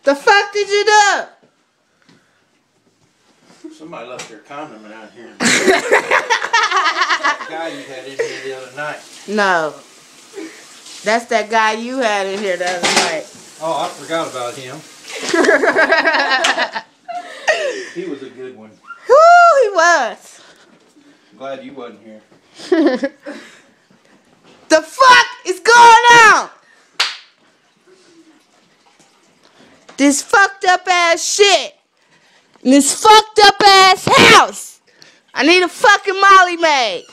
The fuck did you do? Somebody left their condom out here. That guy you had in here the other night. No. That's that guy you had in here the other night. Oh, I forgot about him. He was a good one. Whoo, he was. I'm glad you wasn't here. The fuck is going on? This fucked up ass shit. In this fucked up ass house. I need a fucking Molly maid.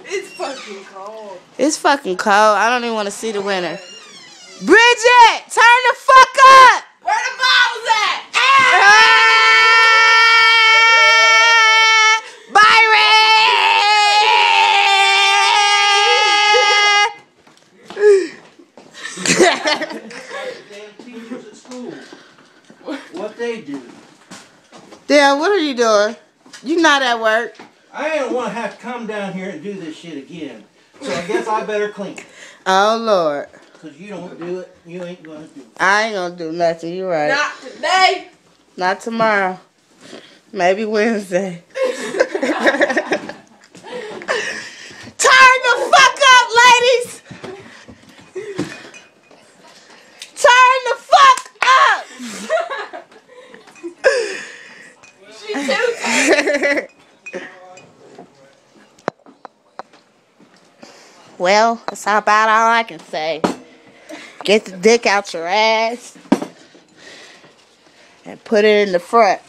It's fucking cold. It's fucking cold. I don't even want to see the winter. Bridget, turn the fuck up. Where the bottles at? What they do? Dad, what are you doing? You not at work. I don't want to have to come down here and do this shit again. So I guess I better clean it. Oh, Lord. Because you don't do it, you ain't going to do it. I ain't going to do nothing. You right. Not today. Not tomorrow. Maybe Wednesday. Turn the fuck up, ladies. Turn the fuck up. She's too tired. Well, that's about all I can say. Get the dick out your ass and put it in the front.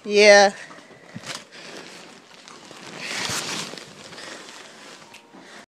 Yeah.